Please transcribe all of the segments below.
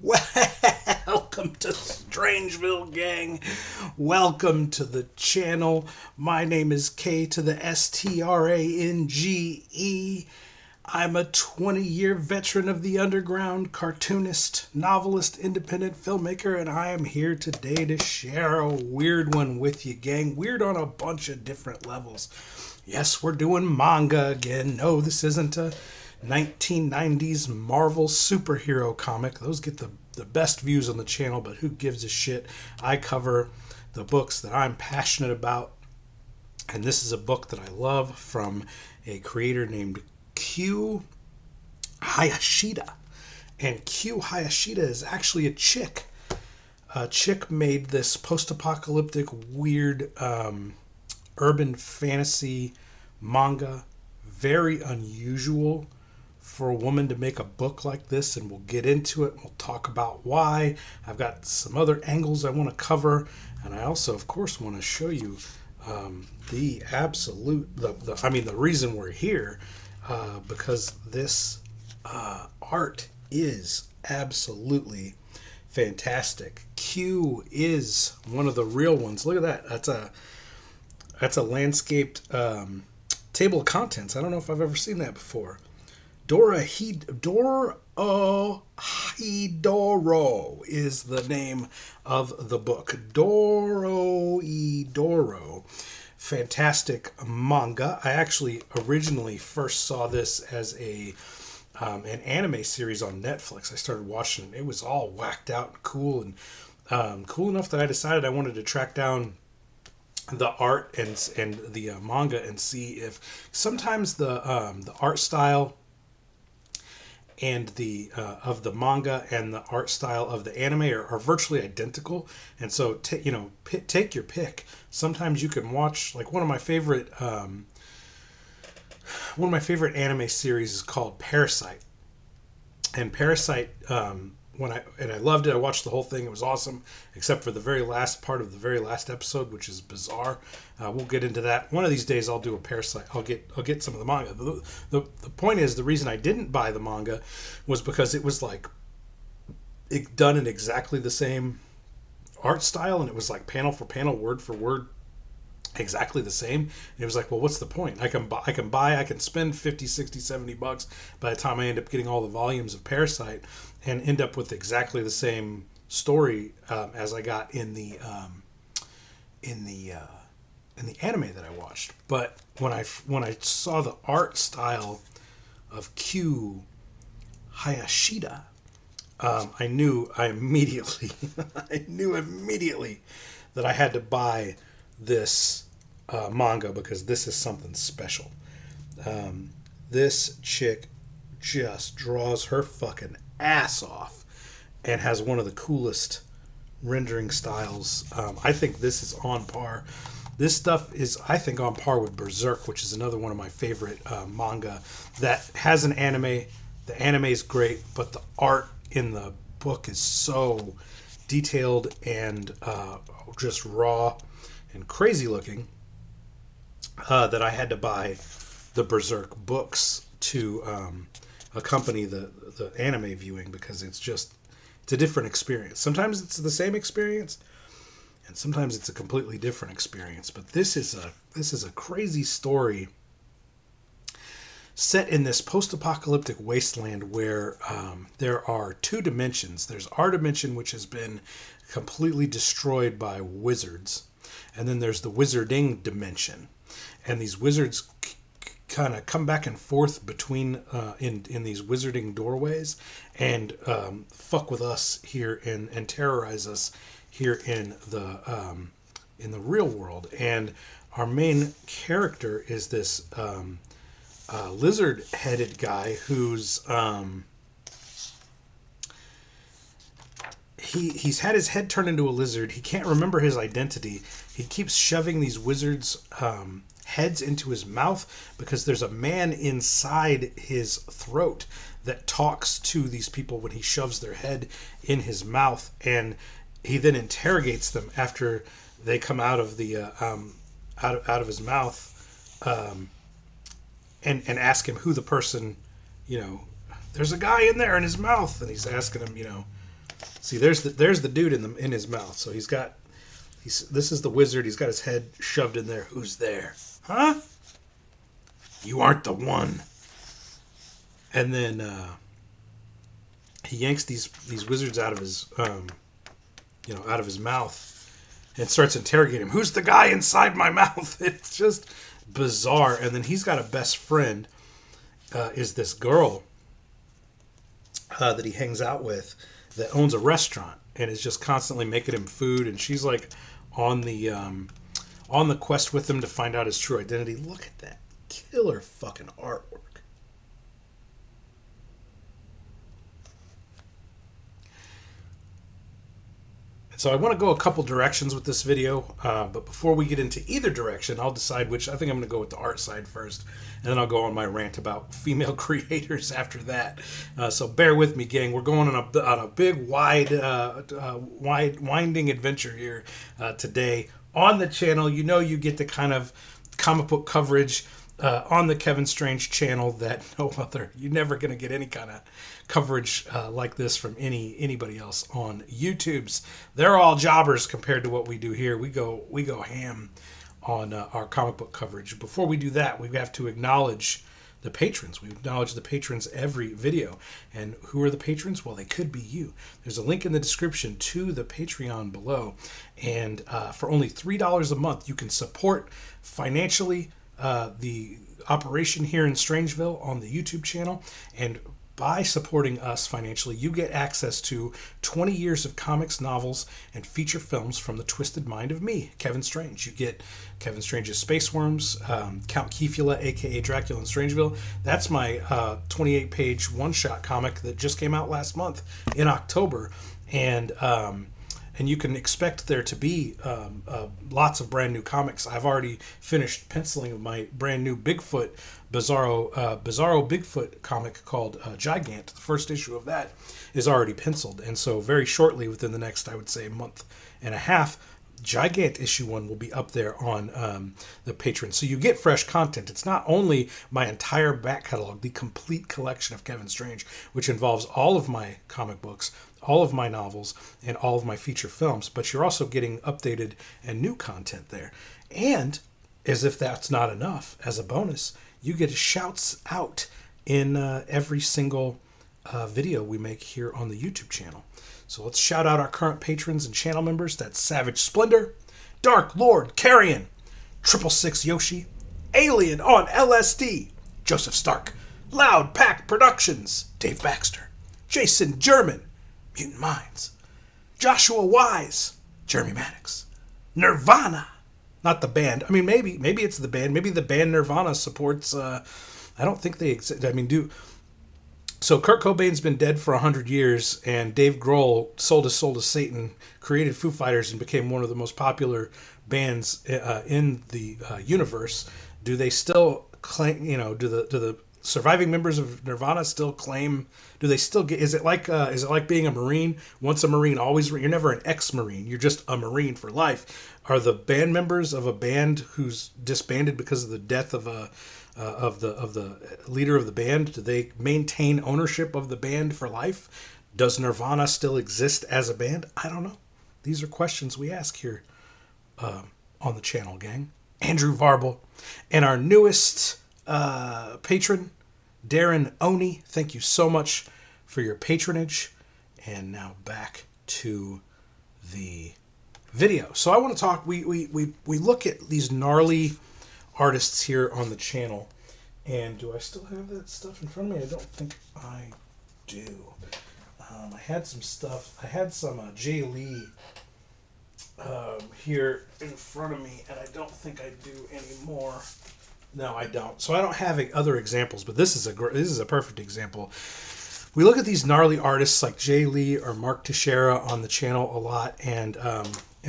Welcome to Strangeville, gang. Welcome to the channel. My name is K to the Strange. I'm a 20-year veteran of the underground, cartoonist, novelist, independent filmmaker, and I am here today to share a weird one with you, gang. Weird on a bunch of different levels. Yes, we're doing manga again. No, this isn't a 1990s Marvel superhero comic. Those get the best views on the channel, but who gives a shit? I cover the books that I'm passionate about, and this is a book that I love from a creator named Q Hayashida. And Q Hayashida is actually a chick. A chick made this post-apocalyptic, weird urban fantasy manga. Very unusual for a woman to make a book like this, and we'll get into it. We'll talk about why. I've got some other angles I want to cover, and I also, of course, want to show you the absolute, the reason we're here, because this art is absolutely fantastic. Q is one of the real ones. Look at that. That's a landscaped table of contents. I don't know if I've ever seen that before. Dorohedoro is the name of the book. Dorohedoro. Fantastic manga. I actually originally first saw this as an anime series on Netflix. I started watching it. It was all whacked out and cool, and cool enough that I decided I wanted to track down the art and the manga and see if sometimes the art style and the of the manga and the art style of the anime are virtually identical, and so take your pick. Sometimes you can watch, like, one of my favorite anime series is called Parasite, and Parasite, when I loved it. I watched the whole thing. It was awesome, except for the very last part of the very last episode, which is bizarre. We'll get into that one of these days. I'll do a Parasite. I'll get some of the manga. The point is, the reason I didn't buy the manga was because it was like done in exactly the same art style, and it was like panel for panel, word for word, exactly the same. And it was like, well, what's the point? I can spend 50, 60, 70 bucks by the time I end up getting all the volumes of Parasite and end up with exactly the same story as I got in the anime that I watched. But when I saw the art style of Q Hayashida, I knew immediately that I had to buy this manga, because this is something special. This chick just draws her fucking ass off and has one of the coolest rendering styles. I think this is on par. This stuff is, I think, on par with Berserk, which is another one of my favorite manga that has an anime. The anime is great, but the art in the book is so detailed and just raw and crazy looking that I had to buy the Berserk books to accompany the anime viewing, because it's a different experience. Sometimes it's the same experience, and sometimes it's a completely different experience. But this is a crazy story set in this post-apocalyptic wasteland where there are two dimensions. There's our dimension, which has been completely destroyed by wizards, and then there's the wizarding dimension, and these wizards kind of come back and forth between in these wizarding doorways and fuck with us here and terrorize us here in the real world. And our main character is this lizard-headed guy who's he's had his head turned into a lizard. He can't remember his identity. He keeps shoving these wizards' heads into his mouth because there's a man inside his throat that talks to these people when he shoves their head in his mouth, and he then interrogates them after they come out of the out of his mouth, and ask him who the person, there's a guy in there in his mouth, and he's asking him, See, there's the dude in his mouth. So this is the wizard. He's got his head shoved in there. Who's there? Huh? You aren't the one. And then he yanks these wizards out of his out of his mouth and starts interrogating him. Who's the guy inside my mouth? It's just bizarre. And then he's got a best friend, is this girl that he hangs out with that owns a restaurant and is just constantly making him food. And she's like on the quest with him to find out his true identity. Look at that killer fucking artwork. So I want to go a couple directions with this video, but before we get into either direction, I'll decide which. I think I'm going to go with the art side first, and then I'll go on my rant about female creators after that. So bear with me, gang. We're going on a big, winding adventure here today on the channel. You know, you get the kind of comic book coverage on the Kevin Strange channel that no other. You're never going to get any kind of coverage like this from anybody else on YouTube's. They're all jobbers compared to what we do here. We go ham on our comic book coverage. Before we do that, we have to acknowledge the patrons. We acknowledge the patrons every video. And who are the patrons? Well, they could be you. There's a link in the description to the Patreon below. And for only $3 a month, you can support financially the operation here in Strangeville on the YouTube channel. And by supporting us financially, you get access to 20 years of comics, novels, and feature films from the twisted mind of me, Kevin Strange. You get Kevin Strange's Space Worms, Count Kefula, a.k.a. Dracula in Strangeville. That's my 28-page one-shot comic that just came out last month in October. And you can expect there to be lots of brand new comics. I've already finished penciling of my brand new Bigfoot, Bizarro Bigfoot comic called Gigant. The first issue of that is already penciled. And so very shortly, within the next, I would say, month and a half, Gigant issue 1 will be up there on the Patreon. So you get fresh content. It's not only my entire back catalog, the complete collection of Kevin Strange, which involves all of my comic books, all of my novels, and all of my feature films, but you're also getting updated and new content there. And as if that's not enough, as a bonus, you get shouts out in every single video we make here on the YouTube channel. So let's shout out our current patrons and channel members. That's Savage Splendor, Dark Lord Carrion, 666 Yoshi, Alien on LSD, Joseph Stark, Loud Pack Productions, Dave Baxter, Jason German, Mutant Minds, Joshua Wise, Jeremy Maddox, Nirvana, not the band. I mean, maybe it's the band. Maybe the band Nirvana supports. I don't think they exist. I mean, So Kurt Cobain's been dead for 100 years, and Dave Grohl sold his soul to Satan, created Foo Fighters, and became one of the most popular bands in the universe. Do they still claim? Do the surviving members of Nirvana still claim? Do they still get? Is it like being a Marine? Once a Marine, always. You're never an ex-Marine. You're just a Marine for life. Are the band members of a band who's disbanded because of the death of the leader of the band? Do they maintain ownership of the band for life? Does Nirvana still exist as a band? I don't know. These are questions we ask here on the channel, gang. Andrew Varble, and our newest patron, Darren Oni. Thank you so much for your patronage. And now back to the video. So I want to talk. We look at these gnarly artists here on the channel. And do I still have that stuff in front of me? I don't think I do. I had some stuff. I had some Jay Lee here in front of me, and I don't think I do anymore. No, I don't. So I don't have other examples, but this is a perfect example. We look at these gnarly artists like Jay Lee or Mark Teixeira on the channel a lot, and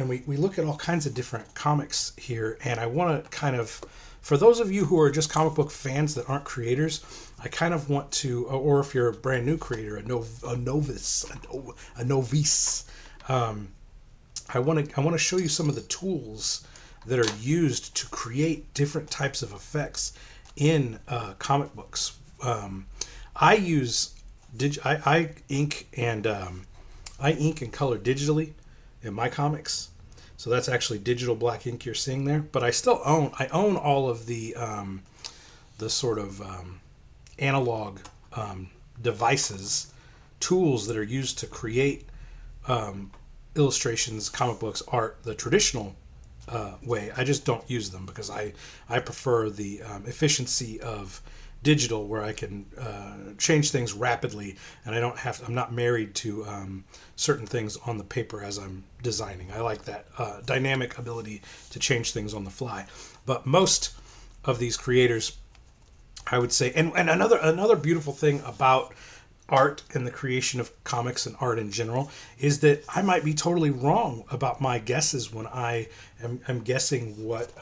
we look at all kinds of different comics here, and I want to kind of, for those of you who are just comic book fans that aren't creators, I kind of want to, or if you're a brand new creator, a novice, I want to show you some of the tools that are used to create different types of effects in comic books. I ink and I ink and color digitally in my comics. So that's actually digital black ink you're seeing there. But I own all of the sort of analog devices, tools that are used to create illustrations, comic books, art, the traditional way. I just don't use them because I prefer the efficiency of digital, where I can change things rapidly, and I'm not married to certain things on the paper as I'm designing. I like that dynamic ability to change things on the fly. But most of these creators, I would say, and another beautiful thing about art and the creation of comics and art in general is that I might be totally wrong about my guesses when I am guessing what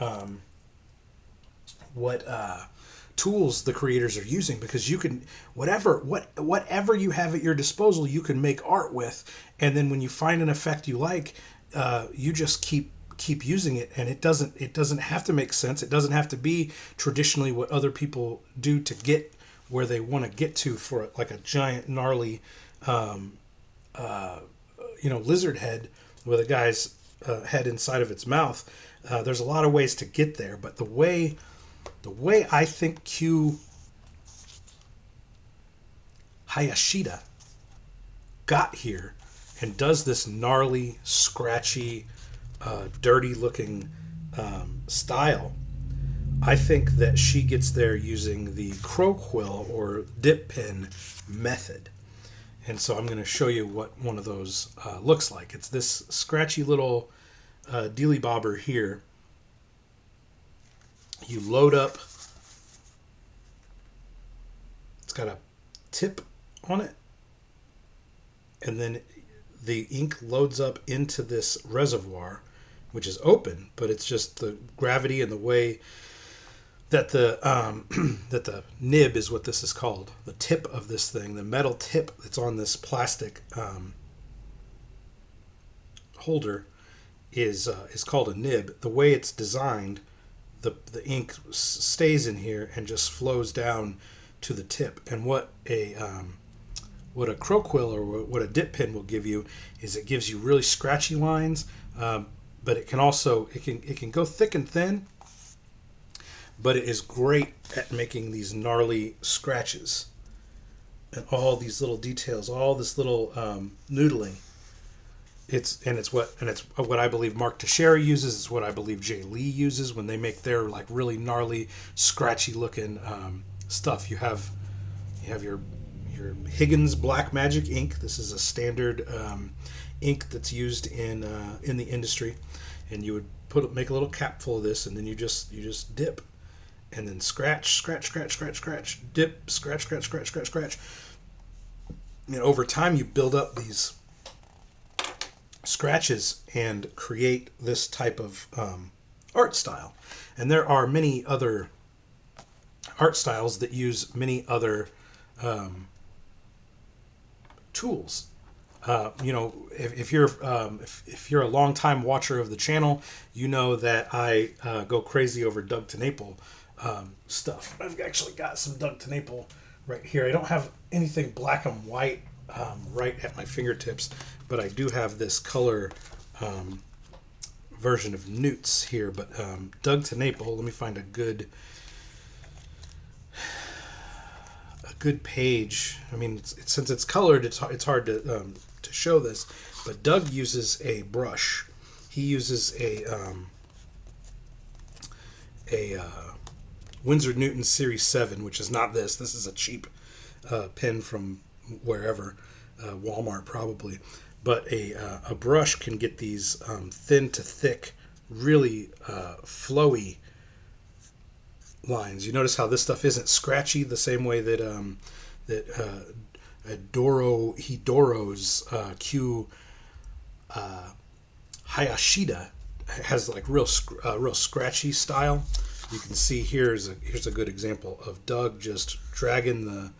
tools the creators are using, because you can whatever you have at your disposal, you can make art with, and then when you find an effect you like, you just keep using it, and it doesn't have to make sense. It doesn't have to be traditionally what other people do to get where they want to get to for like a giant gnarly lizard head with a guy's head inside of its mouth. There's a lot of ways to get there, but the way I think Q Hayashida got here and does this gnarly, scratchy, dirty looking style, I think that she gets there using the crow quill or dip pen method. And so I'm going to show you what one of those looks like. It's this scratchy little dealy bobber here. You load up. It's got a tip on it. And then the ink loads up into this reservoir, which is open, but it's just the gravity and the way that the that the nib is what this is called. The tip of this thing, the metal tip that's on this plastic holder is called a nib. The way it's designed, the ink stays in here and just flows down to the tip. And what a crow quill or what a dip pen will give you is it gives you really scratchy lines, but it can also it can go thick and thin. But it is great at making these gnarly scratches and all these little details, all this little noodling. It's what I believe Mark Teixeira uses. It's what I believe Jay Lee uses when they make their like really gnarly, scratchy looking stuff. You have your Higgins Black Magic ink. This is a standard ink that's used in the industry, and you would make a little cap full of this, and then you just dip. And then scratch, dip, scratch. And over time, you build up these scratches and create this type of art style. And there are many other art styles that use many other tools. If you're a long time watcher of the channel, you know that I go crazy over Doug TeNapel stuff. I've actually got some Doug TeNapel right here. I don't have anything black and white right at my fingertips, but I do have this color version of Newts here. But Doug TeNapel, let me find a good page. I mean, since it's colored, it's hard to show this. But Doug uses a brush. He uses a Winsor Newton Series 7, which is not this. This is a cheap pen from wherever, Walmart probably. But a brush can get these thin to thick, really flowy lines. You notice how this stuff isn't scratchy the same way that Dorohedoro's Q Hayashida has like real scratchy style. You can see here's a good example of Doug just dragging the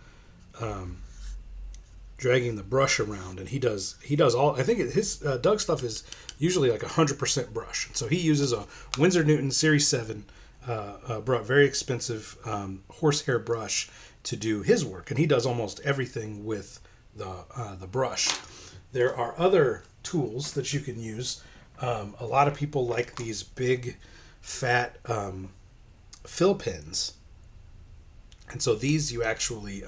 brush around, and he does all. I think his Doug stuff is usually like 100% brush. So he uses a Winsor Newton Series 7, very expensive horsehair brush to do his work, and he does almost everything with the brush. There are other tools that you can use. A lot of people like these big, fat fill pins. And so these you actually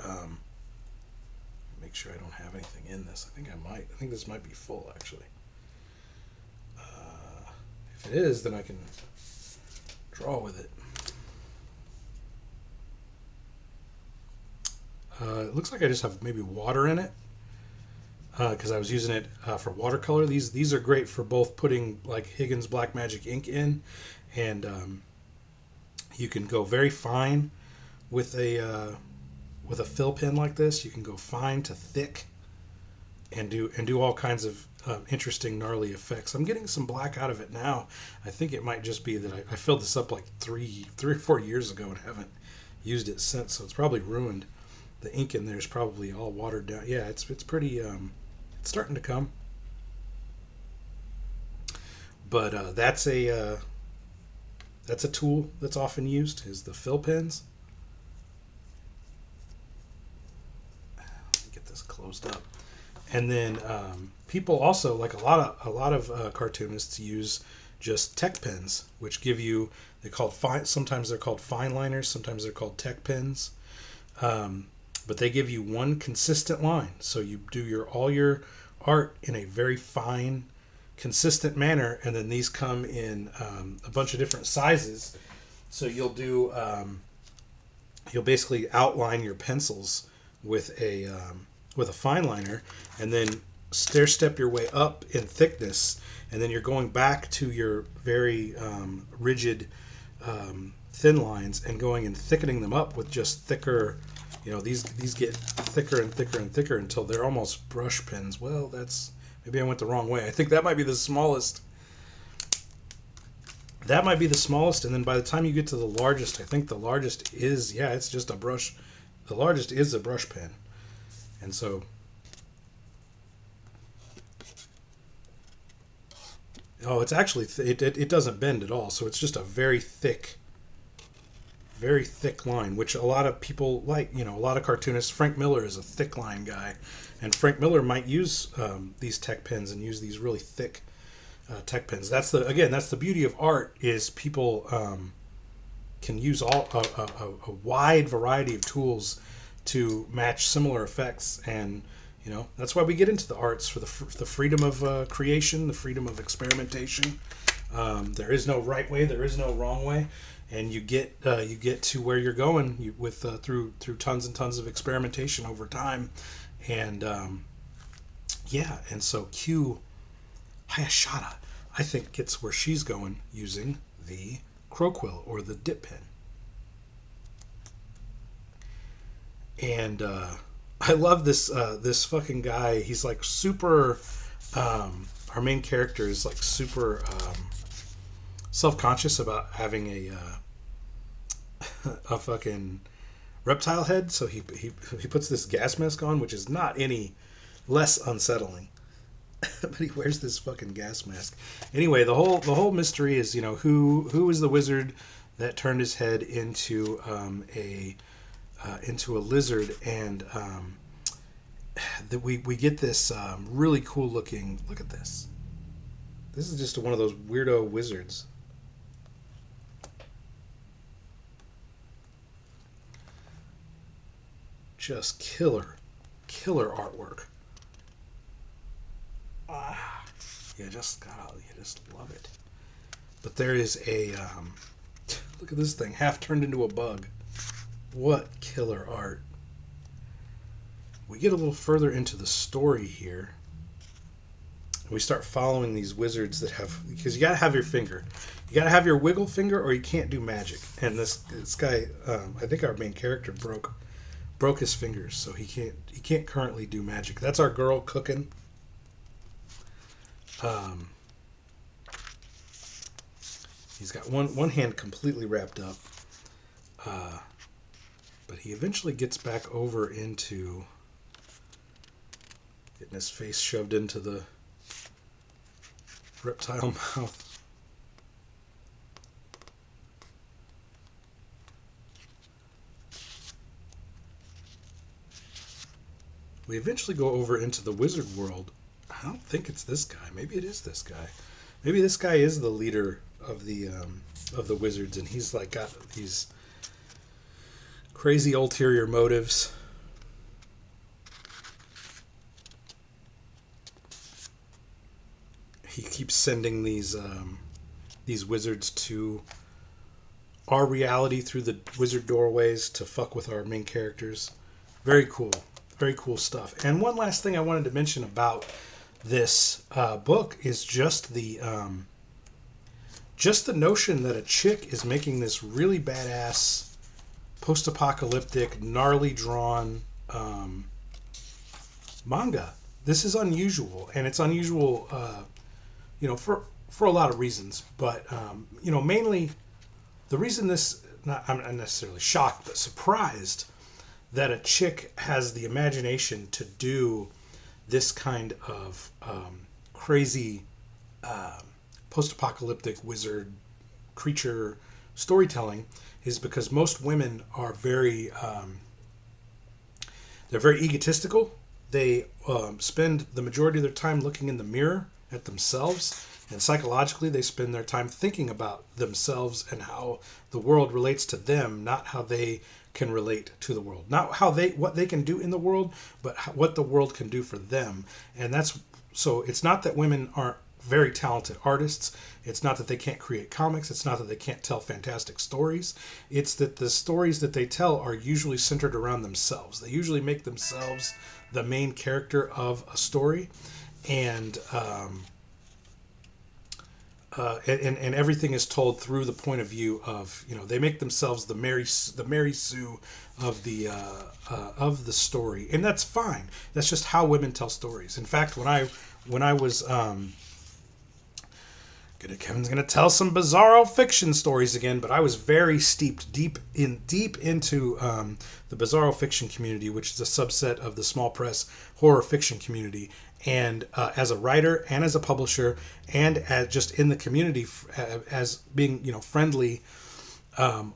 make sure I don't have anything in this. I think I might. I think this might be full actually. If it is, then I can draw with it. It looks like I just have maybe water in it because I was using it for watercolor. These are great for both putting like Higgins Black Magic ink in, and you can go very fine with a fill pen like this. You can go fine to thick, and do all kinds of interesting gnarly effects. I'm getting some black out of it now. I think it might just be that I filled this up like three or 4 years ago and haven't used it since, so it's probably ruined. The ink in there is probably all watered down. Yeah, it's pretty. It's starting to come. But that's a tool that's often used is the fill pens. Let me get this closed up. And then people also like a lot of cartoonists use just tech pens, which give you sometimes they're called fine liners, sometimes they're called tech pens. But they give you one consistent line. So you do all your art in a very fine, consistent manner, and then these come in a bunch of different sizes. So you'll basically outline your pencils with a fine liner, and then stair step your way up in thickness, and then you're going back to your very rigid thin lines and going and thickening them up with just thicker. These get thicker and thicker and thicker until they're almost brush pens. Well, maybe I went the wrong way. I think that might be the smallest. That might be the smallest, and then by the time you get to the largest, I think the largest is, it's just a brush. The largest is a brush pen. And so, it's actually, it doesn't bend at all. So it's just a very thick line, which a lot of people like. A lot of cartoonists. Frank Miller is a thick line guy, and Frank Miller might use these tech pens and use these really thick tech pens. That's the beauty of art, is people can use a wide variety of tools to match similar effects, and that's why we get into the arts, for the freedom of creation, the freedom of experimentation. There is no right way, there is no wrong way. And you get to where you're going through tons and tons of experimentation over time, and and so Q Hayashida, I think, gets where she's going using the crow quill or the dip pen. And I love this fucking guy. He's like super. Our main character is like super self-conscious about having a fucking reptile head, so he puts this gas mask on, which is not any less unsettling. But he wears this fucking gas mask. Anyway, the whole mystery is, who is the wizard that turned his head into a lizard, and that we get this really cool looking. Look at this. This is just one of those weirdo wizards. Just killer artwork. You just love it. But there is a look at this thing, half turned into a bug. What killer art. We get a little further into the story here, and we start following these wizards because you gotta have your finger. You gotta have your wiggle finger, or you can't do magic. And this guy, I think our main character broke his fingers, so he can't currently do magic. That's our girl cooking. He's got one hand completely wrapped up, but he eventually gets back over into getting his face shoved into the reptile mouth. We eventually go over into the wizard world. I don't think it's this guy. Maybe it is this guy. Maybe this guy is the leader of the wizards, and he's like got these crazy ulterior motives. He keeps sending these wizards to our reality through the wizard doorways to fuck with our main characters. Very cool. Very cool stuff. And one last thing I wanted to mention about this book is just the notion that a chick is making this really badass post-apocalyptic, gnarly drawn manga. This is unusual, and it's unusual, for a lot of reasons. But mainly the reason I'm not necessarily shocked, but surprised that a chick has the imagination to do this kind of crazy post-apocalyptic wizard creature storytelling is because most women are they're very egotistical. They spend the majority of their time looking in the mirror at themselves, and psychologically they spend their time thinking about themselves and how the world relates to them, not how they can relate to the world, not what they can do in the world, but what the world can do for them. And so it's not that women aren't very talented artists. It's not that they can't create comics. It's not that they can't tell fantastic stories. It's that the stories that they tell are usually centered around themselves. They usually make themselves the main character of a story, and everything is told through the point of view of, they make themselves the Mary Sue of the story, and that's fine. That's just how women tell stories. In fact, when I was Kevin's gonna tell some bizarro fiction stories again, but I was very steeped deep into the bizarro fiction community, which is a subset of the small press horror fiction community. And as a writer and as a publisher, and as just in the community, as being friendly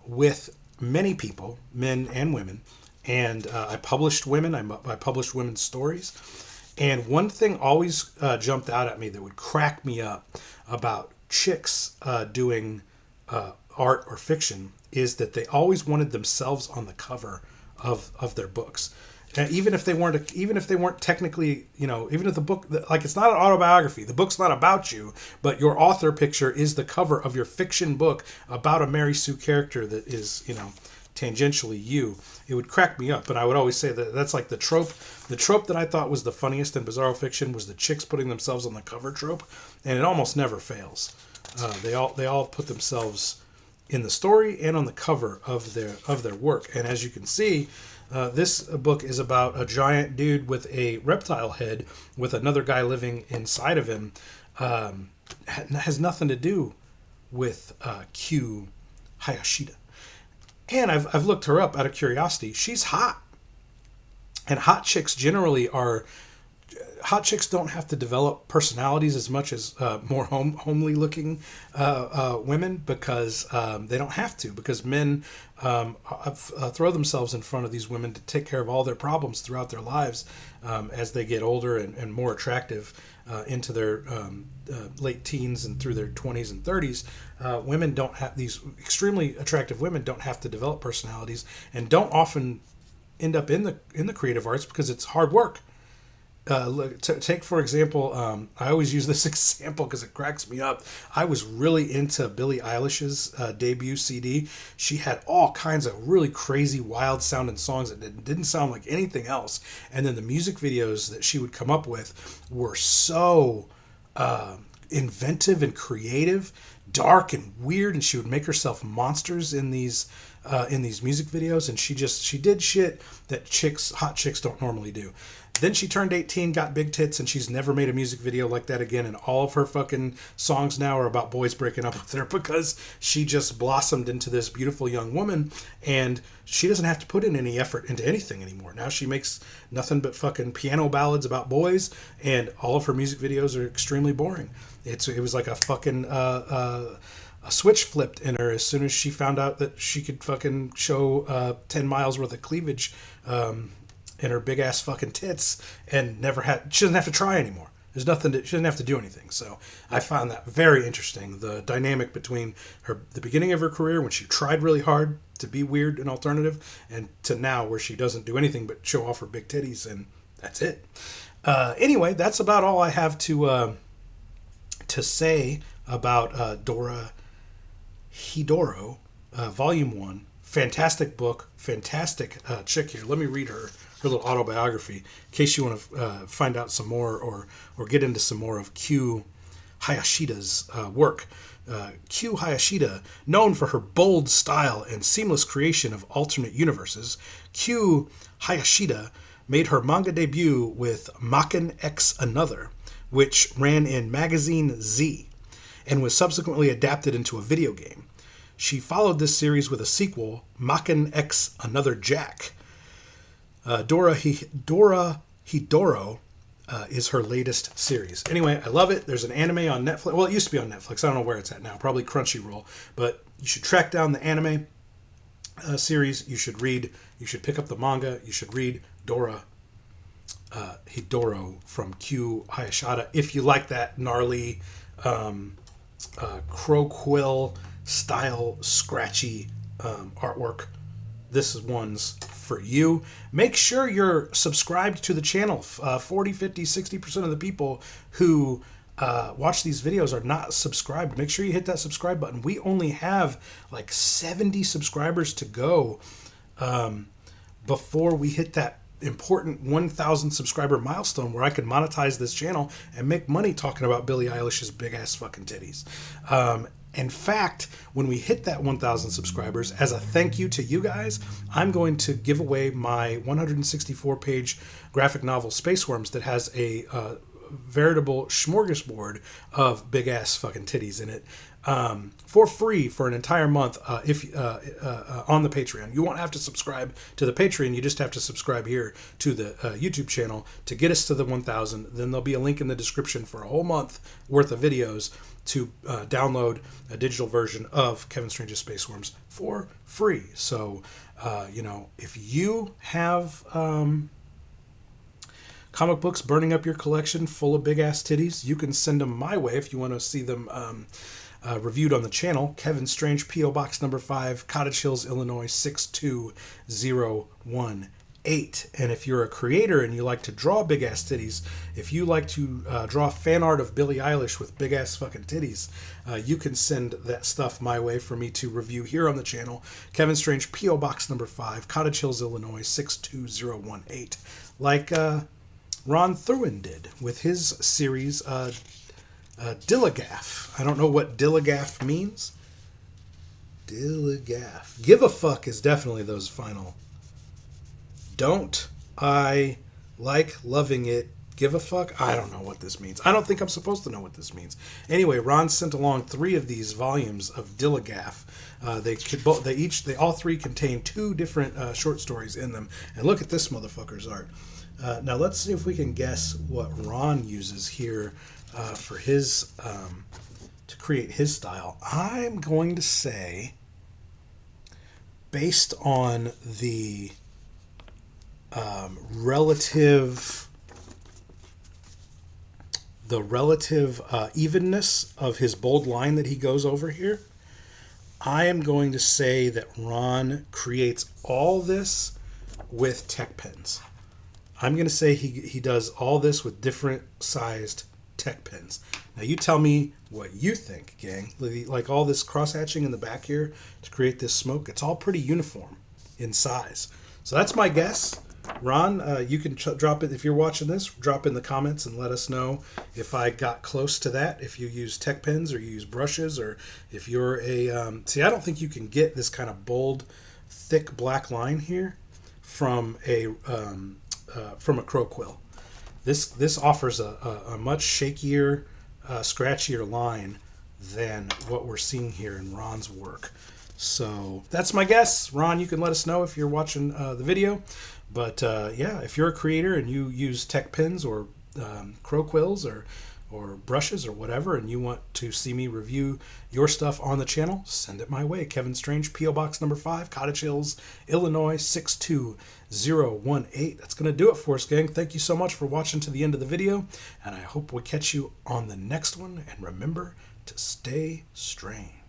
with many people, men and women, and I published women. I published women's stories, and one thing always jumped out at me that would crack me up about chicks doing art or fiction is that they always wanted themselves on the cover of their books. And even if they weren't technically, even if the book, like, it's not an autobiography, the book's not about you, but your author picture is the cover of your fiction book about a Mary Sue character that is, tangentially you, it would crack me up. But I would always say that that's like the trope. The trope that I thought was the funniest in bizarro fiction was the chicks putting themselves on the cover trope, and it almost never fails. They all put themselves in the story and on the cover of their work. And as you can see, this book is about a giant dude with a reptile head with another guy living inside of him. Has nothing to do with Q Hayashida. And I've looked her up out of curiosity. She's hot. And hot chicks don't have to develop personalities as much as more homely looking women, because they don't have to, because men throw themselves in front of these women to take care of all their problems throughout their lives as they get older and more attractive into their late teens and through their 20s and 30s. Women don't have, these extremely attractive women don't have to develop personalities and don't often end up in the creative arts because it's hard work. Take for example, I always use this example because it cracks me up. I was really into Billie Eilish's debut CD. She had all kinds of really crazy, wild sounding songs that didn't sound like anything else. And then the music videos that she would come up with were so inventive and creative, dark and weird. And she would make herself monsters in these music videos. And she did shit that hot chicks don't normally do. Then she turned 18, got big tits, and she's never made a music video like that again. And all of her fucking songs now are about boys breaking up with her because she just blossomed into this beautiful young woman, and she doesn't have to put in any effort into anything anymore. Now she makes nothing but fucking piano ballads about boys, and all of her music videos are extremely boring. It was like a fucking a switch flipped in her as soon as she found out that she could fucking show 10 miles worth of cleavage in her big ass fucking tits, and she doesn't have to try anymore. There's nothing. She doesn't have to do anything. So I found that very interesting. The dynamic between the beginning of her career when she tried really hard to be weird and alternative, and to now where she doesn't do anything but show off her big titties, and that's it. Anyway, that's about all I have to say about Dorohedoro, Volume 1. Fantastic book, fantastic chick here. Let me read her little autobiography in case you want to find out some more or get into some more of Q Hayashida's work. Q Hayashida, known for her bold style and seamless creation of alternate universes, Q Hayashida made her manga debut with Maken X Another, which ran in Magazine Z and was subsequently adapted into a video game. She followed this series with a sequel, Maken X Another Jack. Dorohedoro is her latest series. Anyway, I love it. There's an anime on Netflix. Well, it used to be on Netflix. I don't know where it's at now. Probably Crunchyroll. But you should track down the anime series. You should pick up the manga. You should read Dorohedoro from Q Hayashida if you like that gnarly crow quill style scratchy artwork. This one's for you. Make sure you're subscribed to the channel. 40, 50, 60% of the people who watch these videos are not subscribed. Make sure you hit that subscribe button. We only have like 70 subscribers to go before we hit that important 1,000 subscriber milestone where I can monetize this channel and make money talking about Billie Eilish's big ass fucking titties. In fact, when we hit that 1,000 subscribers, as a thank you to you guys, I'm going to give away my 164-page graphic novel Space Worms that has a veritable smorgasbord of big-ass fucking titties in it for free for an entire month if on the Patreon. You won't have to subscribe to the Patreon. You just have to subscribe here to the YouTube channel to get us to the 1,000. Then there'll be a link in the description for a whole month worth of videos to download a digital version of Kevin Strange's Space Worms for free. So, if you have comic books burning up your collection full of big-ass titties, you can send them my way if you want to see them reviewed on the channel. Kevin Strange, P.O. Box number 5, Cottage Hills, Illinois, 62018. And if you're a creator and you like to draw big-ass titties, if you like to draw fan art of Billie Eilish with big-ass fucking titties, you can send that stuff my way for me to review here on the channel. Kevin Strange, P.O. Box number 5, Cottage Hills, Illinois, 62018. Like Ron Thruin did with his series Dilligaff. I don't know what Dilligaff means. Dilligaff. Give a fuck is definitely those final. Don't I like loving it? Give a fuck? I don't know what this means. I don't think I'm supposed to know what this means. Anyway, Ron sent along 3 of these volumes of Dilligaff. They all 3 contain 2 different short stories in them. And look at this motherfucker's art. Now let's see if we can guess what Ron uses here for his to create his style. I'm going to say, based on the relative evenness of his bold line that he goes over here, I am going to say that Ron creates all this with tech pens. I'm going to say he does all this with different sized tech pens. Now you tell me what you think, gang. Like all this cross hatching in the back here to create this smoke, it's all pretty uniform in size. So that's my guess. Ron, you can drop it if you're watching this. Drop in the comments and let us know if I got close to that. If you use tech pens or you use brushes, or if you're a see, I don't think you can get this kind of bold, thick black line here from a crow quill. This offers a much shakier, scratchier line than what we're seeing here in Ron's work. So that's my guess. Ron, you can let us know if you're watching the video. But yeah, if you're a creator and you use tech pens or crow quills or or brushes or whatever, and you want to see me review your stuff on the channel, send it my way. Kevin Strange, P.O. Box number 5, Cottage Hills, Illinois 62018. That's going to do it for us, gang. Thank you so much for watching to the end of the video, and I hope we catch you on the next one. And remember to stay strange.